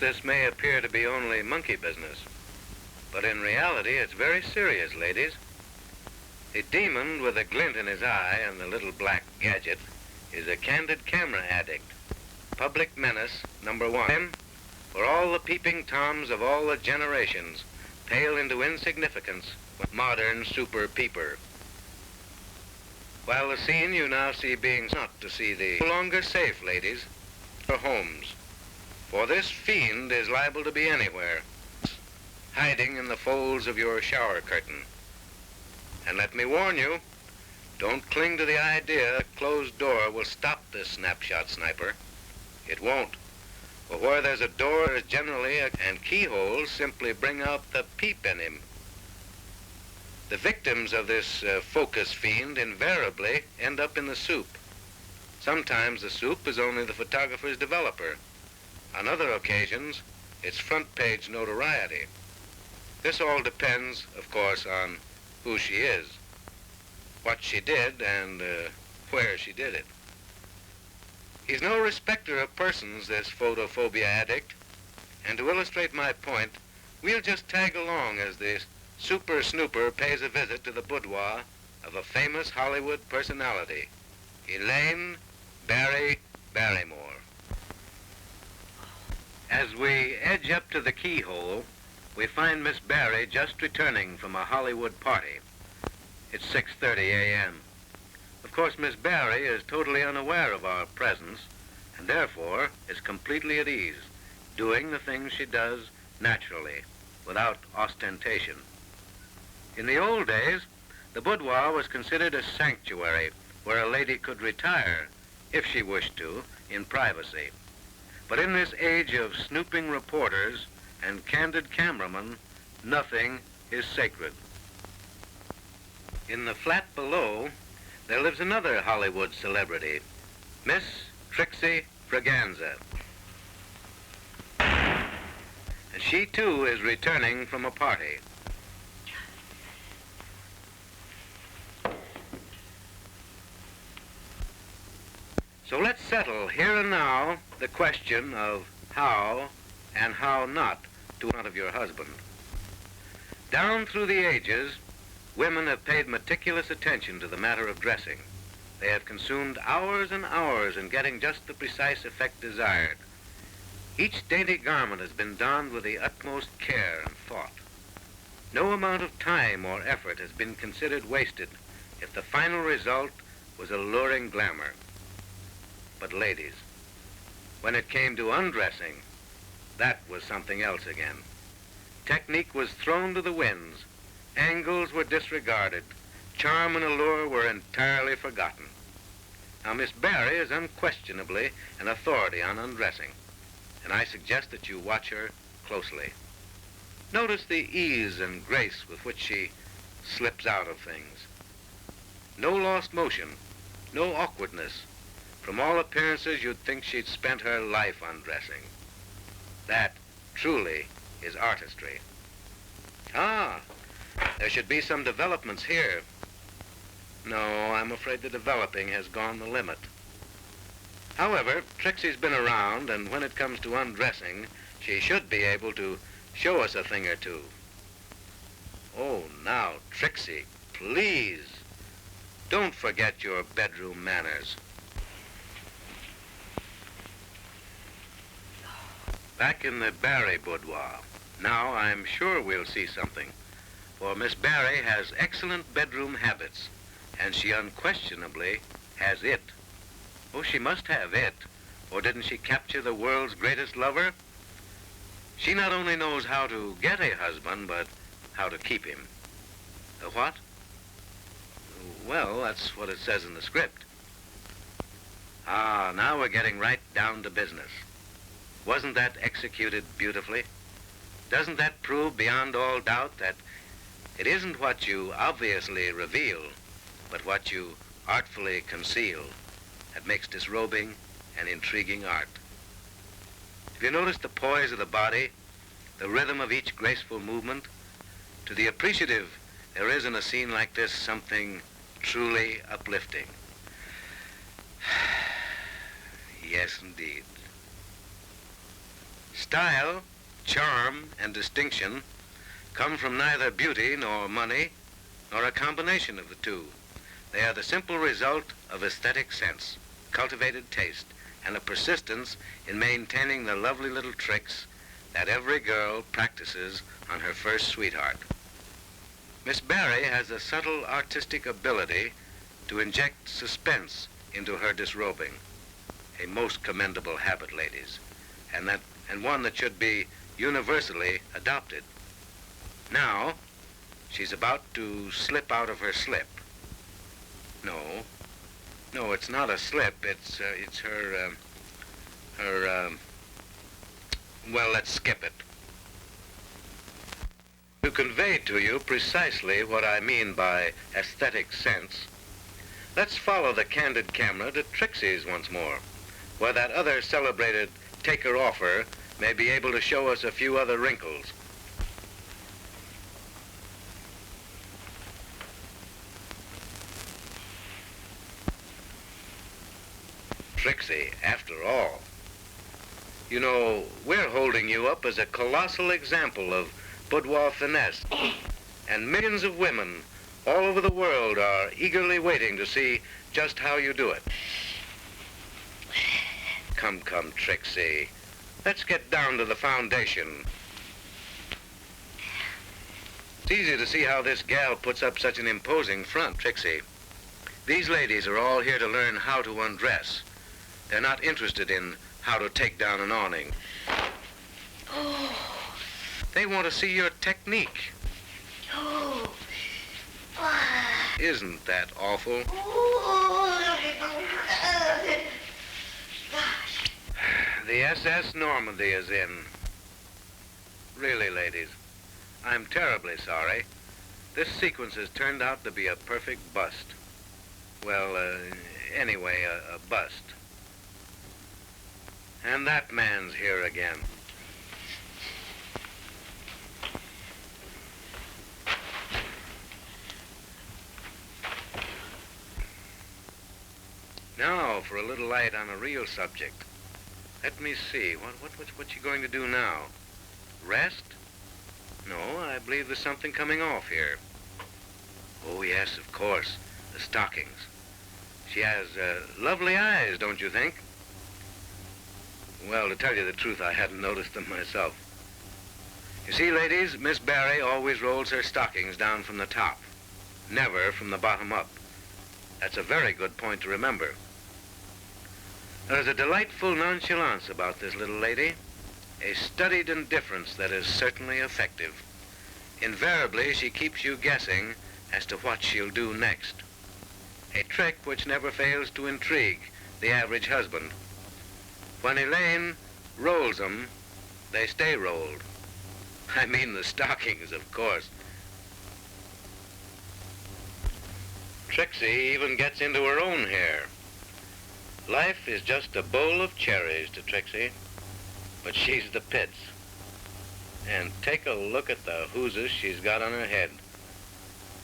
this may appear to be only monkey business, but in reality it's very serious, ladies. The demon with a glint in his eye and the little black gadget is a candid camera addict, public menace #1. For all the peeping toms of all the generations pale into insignificance with modern super peeper. While the scene you now see being not to see the no longer safe, ladies, for homes. For this fiend is liable to be anywhere, hiding in the folds of your shower curtain. And let me warn you, don't cling to the idea a closed door will stop this snapshot sniper. It won't. For where there's a door, there's generally and keyholes simply bring out the peep in him. The victims of this focus fiend invariably end up in the soup. Sometimes the soup is only the photographer's developer. On other occasions, it's front page notoriety. This all depends, of course, on who she is, what she did, and where she did it. He's no respecter of persons, this photophobia addict. And to illustrate my point, we'll just tag along as the super snooper pays a visit to the boudoir of a famous Hollywood personality, Elaine Barrymore. As we edge up to the keyhole, we find Miss Barrie just returning from a Hollywood party. It's 6:30 a.m. Of course, Miss Barrie is totally unaware of our presence and therefore is completely at ease, doing the things she does naturally, without ostentation. In the old days, the boudoir was considered a sanctuary where a lady could retire, if she wished to, in privacy. But in this age of snooping reporters and candid cameramen, nothing is sacred. In the flat below, there lives another Hollywood celebrity, Miss Trixie Friganza. And she, too, is returning from a party. So let's settle here and now the question of how and how not to front of your husband. Down through the ages, women have paid meticulous attention to the matter of dressing. They have consumed hours and hours in getting just the precise effect desired. Each dainty garment has been donned with the utmost care and thought. No amount of time or effort has been considered wasted if the final result was alluring glamour. But ladies, when it came to undressing, that was something else again. Technique was thrown to the winds. Angles were disregarded. Charm and allure were entirely forgotten. Now, Miss Barrie is unquestionably an authority on undressing, and I suggest that you watch her closely. Notice the ease and grace with which she slips out of things. No lost motion, no awkwardness. From all appearances, you'd think she'd spent her life undressing. That, truly, is artistry. Ah, there should be some developments here. No, I'm afraid the developing has gone the limit. However, Trixie's been around, and when it comes to undressing, she should be able to show us a thing or two. Oh, now, Trixie, please, don't forget your bedroom manners. Back in the Barrie boudoir. Now I'm sure we'll see something, for Miss Barrie has excellent bedroom habits, and she unquestionably has it. Oh, she must have it, or didn't she capture the world's greatest lover? She not only knows how to get a husband, but how to keep him. The what? Well, that's what it says in the script. Ah, now we're getting right down to business. Wasn't that executed beautifully? Doesn't that prove beyond all doubt that it isn't what you obviously reveal, but what you artfully conceal that makes disrobing an intriguing art? Have you noticed the poise of the body, the rhythm of each graceful movement? To the appreciative, there is in a scene like this something truly uplifting. Yes, indeed. Style, charm, and distinction come from neither beauty nor money, nor a combination of the two. They are the simple result of aesthetic sense, cultivated taste, and a persistence in maintaining the lovely little tricks that every girl practices on her first sweetheart. Miss Barrie has a subtle artistic ability to inject suspense into her disrobing, a most commendable habit, ladies, and one that should be universally adopted. Now, she's about to slip out of her slip. No, it's not a slip. It's her. Well, let's skip it. To convey to you precisely what I mean by aesthetic sense, let's follow the candid camera to Trixie's once more, where that other celebrated taker-offer may be able to show us a few other wrinkles. Trixie, after all, you know, we're holding you up as a colossal example of boudoir finesse, and millions of women all over the world are eagerly waiting to see just how you do it. Come, Trixie. Let's get down to the foundation. It's easy to see how this gal puts up such an imposing front, Trixie. These ladies are all here to learn how to undress. They're not interested in how to take down an awning. Oh. They want to see your technique. Oh. Isn't that awful? The SS Normandy is in. Really, ladies, I'm terribly sorry. This sequence has turned out to be a perfect bust. Well, anyway, a bust. And that man's here again. Now, for a little light on a real subject. Let me see, what you going to do now? Rest? No, I believe there's something coming off here. Oh, yes, of course, the stockings. She has lovely eyes, don't you think? Well, to tell you the truth, I hadn't noticed them myself. You see, ladies, Miss Barrie always rolls her stockings down from the top, never from the bottom up. That's a very good point to remember. There's a delightful nonchalance about this little lady, a studied indifference that is certainly effective. Invariably, she keeps you guessing as to what she'll do next. A trick which never fails to intrigue the average husband. When Elaine rolls them, they stay rolled. I mean the stockings, of course. Trixie even gets into her own hair. Life is just a bowl of cherries to Trixie, but she's the pits. And take a look at the hooses she's got on her head.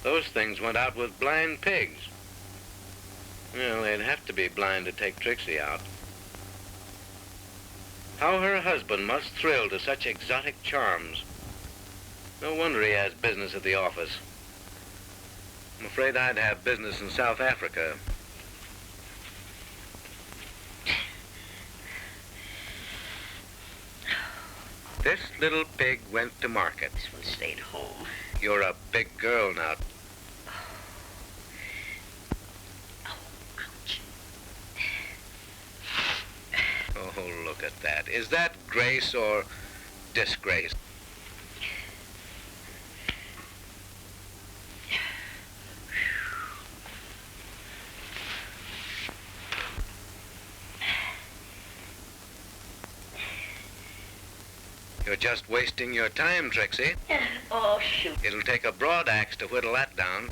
Those things went out with blind pigs. Well, they'd have to be blind to take Trixie out. How her husband must thrill to such exotic charms. No wonder he has business at the office. I'm afraid I'd have business in South Africa. This little pig went to market. This one stayed home. You're a big girl now. Ouch. Oh, look at that. Is that grace or disgrace? You're just wasting your time, Trixie. Oh, shoot. It'll take a broad axe to whittle that down.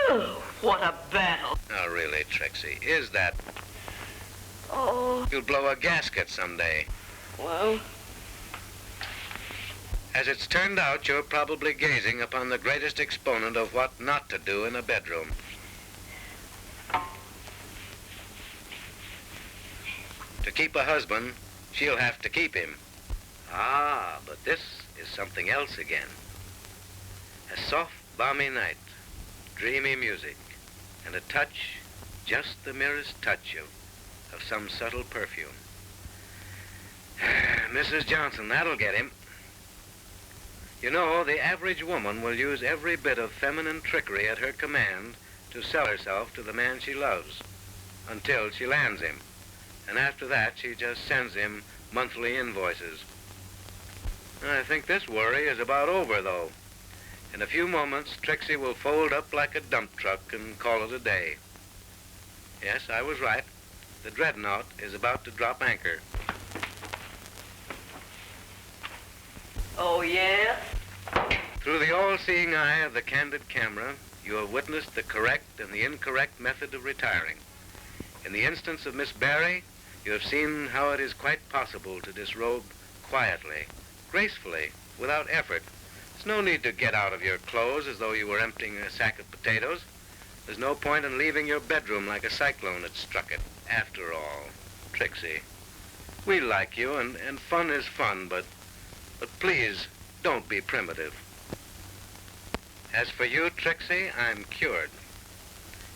Oh, what a battle. Oh, really, Trixie, is that... Oh. You'll blow a gasket someday. Well. As it's turned out, you're probably gazing upon the greatest exponent of what not to do in a bedroom. To keep a husband, she'll have to keep him. Ah, but this is something else again. A soft, balmy night, dreamy music, and a touch, just the merest touch of some subtle perfume. Mrs. Johnson, that'll get him. You know, the average woman will use every bit of feminine trickery at her command to sell herself to the man she loves, until she lands him. And after that, she just sends him monthly invoices. I think this worry is about over, though. In a few moments, Trixie will fold up like a dump truck and call it a day. Yes, I was right. The dreadnought is about to drop anchor. Oh, yeah? Through the all-seeing eye of the candid camera, you have witnessed the correct and the incorrect method of retiring. In the instance of Miss Barrie, you have seen how it is quite possible to disrobe quietly, gracefully, without effort. There's no need to get out of your clothes as though you were emptying a sack of potatoes. There's no point in leaving your bedroom like a cyclone had struck it. After all, Trixie, we like you, and fun is fun, but please, don't be primitive. As for you, Trixie, I'm cured.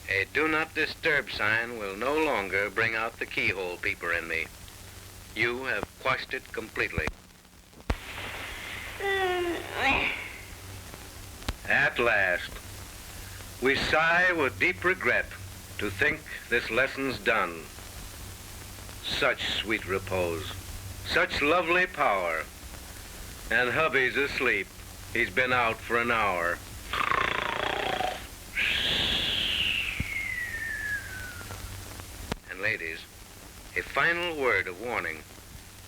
A do not disturb sign will no longer bring out the keyhole peeper in me. You have quashed it completely. At last, we sigh with deep regret to think this lesson's done. Such sweet repose, such lovely power. And hubby's asleep. He's been out for an hour. And ladies, a final word of warning.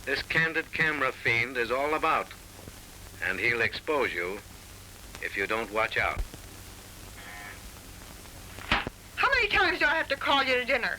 This candid camera fiend is all about, and he'll expose you if you don't watch out. How many times do I have to call you to dinner?